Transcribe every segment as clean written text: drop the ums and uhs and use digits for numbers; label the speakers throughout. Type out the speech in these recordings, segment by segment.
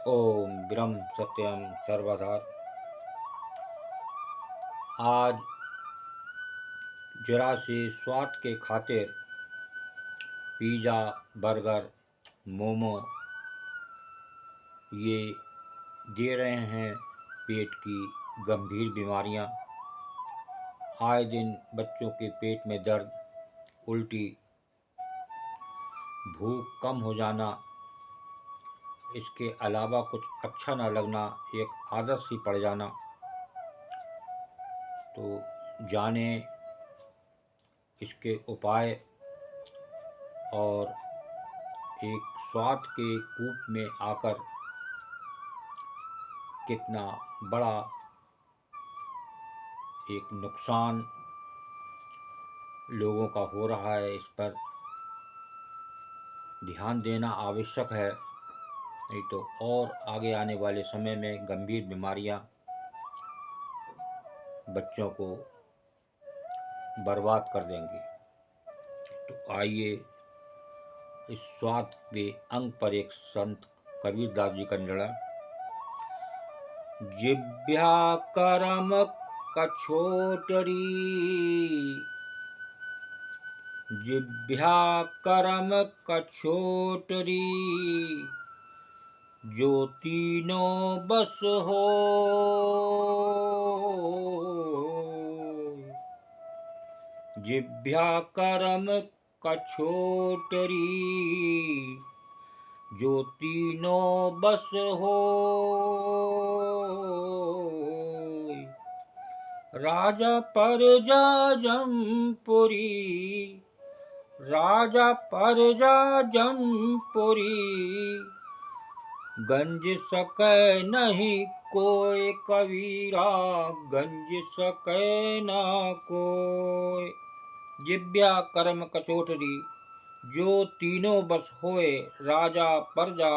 Speaker 1: ओम ब्रह्म सत्यम सर्वधा। आज जरा से स्वाद के खातिर पिज़्ज़ा, बर्गर, मोमो ये दे रहे हैं पेट की गंभीर बीमारियां। आए दिन बच्चों के पेट में दर्द, उल्टी, भूख कम हो जाना, इसके अलावा कुछ अच्छा न लगना, एक आदत सी पड़ जाना। तो जाने इसके उपाय और एक स्वाद के कूप में आकर कितना बड़ा एक नुकसान लोगों का हो रहा है, इस पर ध्यान देना आवश्यक है। नहीं तो और आगे आने वाले समय में गंभीर बीमारियां बच्चों को बर्बाद कर देंगी। तो आइए इस स्वाद के अंग पर एक संत कबीरदास जी का निर्णय। जिभ्या करम कछोटरी, जिभ्या करम कछोटरी, जो तीनों बस हो। जिभ्या करम कछोटरी, जो तीनों बस हो। राजा परजा जमपुरी, राजा परजा जमपुरी, गंज सकै नहीं कोय कबीरा, गंज सकै ना कोय। जिभ्या कर्म कचोटरी, जो तीनों बस होए, राजा परजा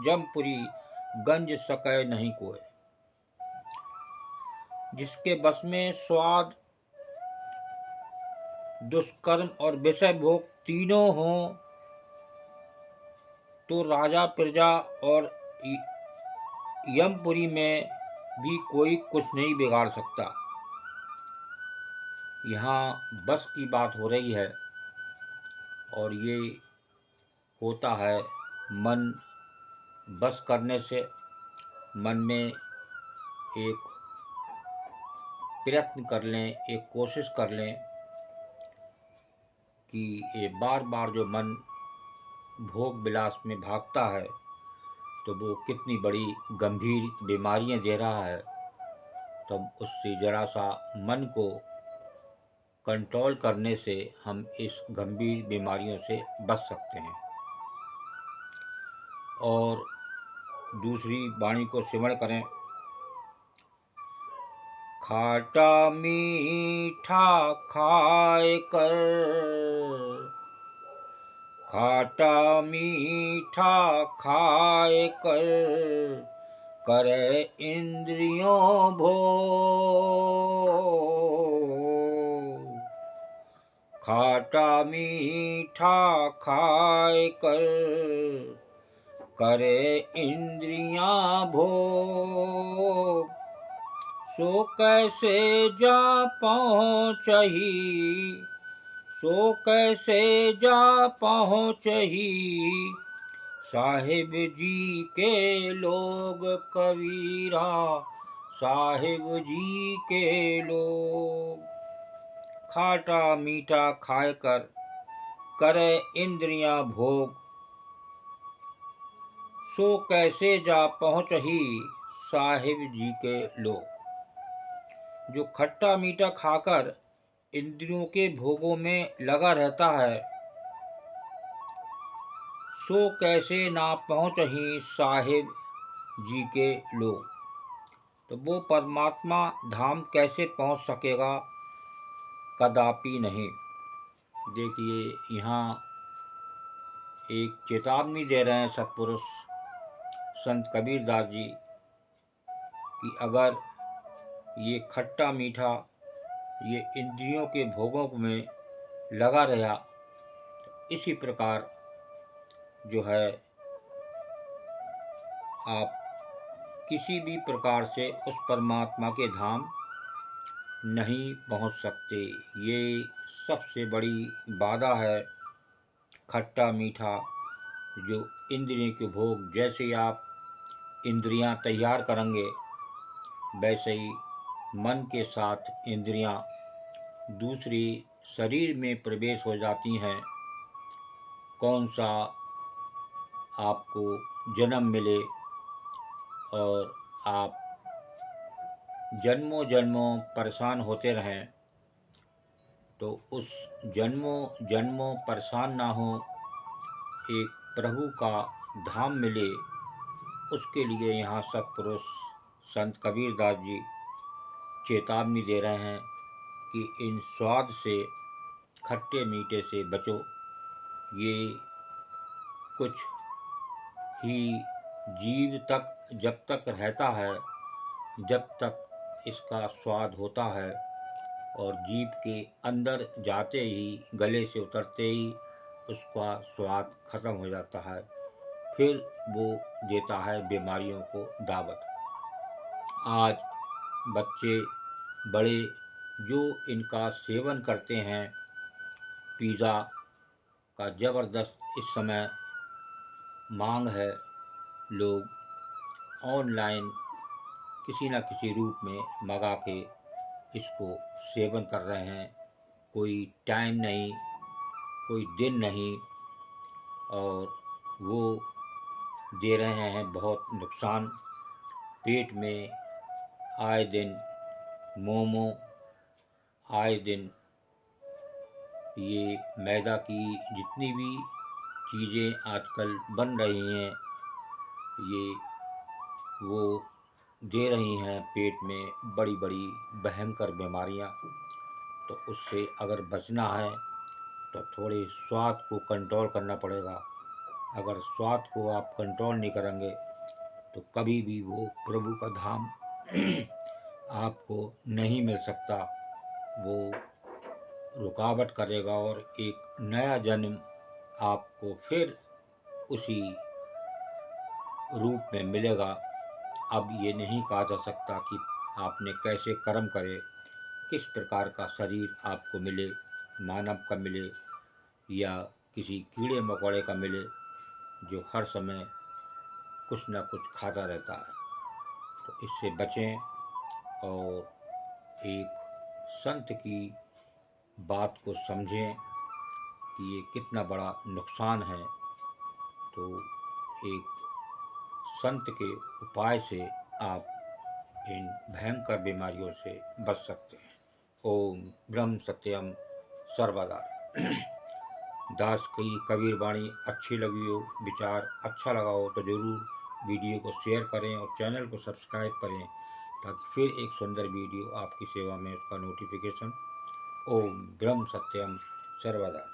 Speaker 1: जमपुरी, गंज सकै नहीं कोय। जिसके बस में स्वाद, दुष्कर्म और विषय भोग तीनों हों, तो राजा प्रजा और यमपुरी में भी कोई कुछ नहीं बिगाड़ सकता। यहाँ बस की बात हो रही है और ये होता है मन बस करने से। मन में एक प्रयत्न कर लें, एक कोशिश कर लें कि ये बार बार जो मन भोग विलास में भागता है तो वो कितनी बड़ी गंभीर बीमारियां दे रहा है। तब उससे जरा सा मन को कंट्रोल करने से हम इस गंभीर बीमारियों से बच सकते हैं। और दूसरी वाणी को सिमरण करें। खाटा मीठा खाए कर, खाटा मीठा खाए कर, करे इंद्रियों भोग। खाटा मीठा खाए कर, करे इंद्रियां भोग। सो कैसे जा पहुँचही, सो कैसे जा पहुँचही, साहिब जी के लोग कबीरा, साहिब जी के लोग। खाटा मीठा खाए कर, करे इंद्रियां भोग। सो कैसे जा पहुँचही, साहिब जी के लोग। जो खट्टा मीठा खाकर इंद्रियों के भोगों में लगा रहता है, सो कैसे ना पहुँचही, साहिब जी के लोग। तो वो परमात्मा धाम कैसे पहुँच सकेगा, कदापि नहीं। देखिए यहाँ एक चेतावनी दे रहे हैं सत्पुरुष संत कबीरदास जी कि अगर ये खट्टा मीठा ये इंद्रियों के भोगों में लगा रहा, तो इसी प्रकार जो है आप किसी भी प्रकार से उस परमात्मा के धाम नहीं पहुंच सकते। ये सबसे बड़ी बाधा है। खट्टा मीठा जो इंद्रियों के भोग, जैसे ही आप इंद्रियां तैयार करेंगे वैसे ही मन के साथ इंद्रियां दूसरी शरीर में प्रवेश हो जाती हैं। कौन सा आपको जन्म मिले और आप जन्मों जन्मों परेशान होते रहें, तो उस जन्मों जन्मों परेशान ना हो, एक प्रभु का धाम मिले, उसके लिए यहाँ सत्पुरुष संत कबीरदास जी चेतावनी दे रहे हैं कि इन स्वाद से, खट्टे मीठे से बचो। ये कुछ ही जीव तक जब तक रहता है, जब तक इसका स्वाद होता है, और जीव के अंदर जाते ही, गले से उतरते ही उसका स्वाद खत्म हो जाता है। फिर वो देता है बीमारियों को दावत। आज बच्चे बड़े जो इनका सेवन करते हैं, पिज़्ज़ा का ज़बरदस्त इस समय मांग है। लोग ऑनलाइन किसी न किसी रूप में मंगा के इसको सेवन कर रहे हैं। कोई टाइम नहीं, कोई दिन नहीं, और वो दे रहे हैं बहुत नुकसान। पेट में आए दिन मोमो, आए दिन ये मैदा की जितनी भी चीज़ें आजकल बन रही हैं, ये वो दे रही हैं पेट में बड़ी बड़ी भयंकर बीमारियां। तो उससे अगर बचना है तो थोड़े स्वाद को कंट्रोल करना पड़ेगा। अगर स्वाद को आप कंट्रोल नहीं करेंगे तो कभी भी वो प्रभु का धाम आपको नहीं मिल सकता। वो रुकावट करेगा और एक नया जन्म आपको फिर उसी रूप में मिलेगा। अब ये नहीं कहा जा सकता कि आपने कैसे कर्म करे, किस प्रकार का शरीर आपको मिले, मानव का मिले या किसी कीड़े मकोड़े का मिले जो हर समय कुछ न कुछ खाता रहता है। तो इससे बचें और एक संत की बात को समझें कि ये कितना बड़ा नुकसान है। तो एक संत के उपाय से आप इन भयंकर बीमारियों से बच सकते हैं। ओम ब्रह्म सत्यम सर्वदा। दास की कबीर वाणी अच्छी लगी हो, विचार अच्छा लगा हो तो ज़रूर वीडियो को शेयर करें और चैनल को सब्सक्राइब करें, ताकि फिर एक सुंदर वीडियो आपकी सेवा में उसका नोटिफिकेशन। ओम ब्रह्म सत्यम सर्वदा।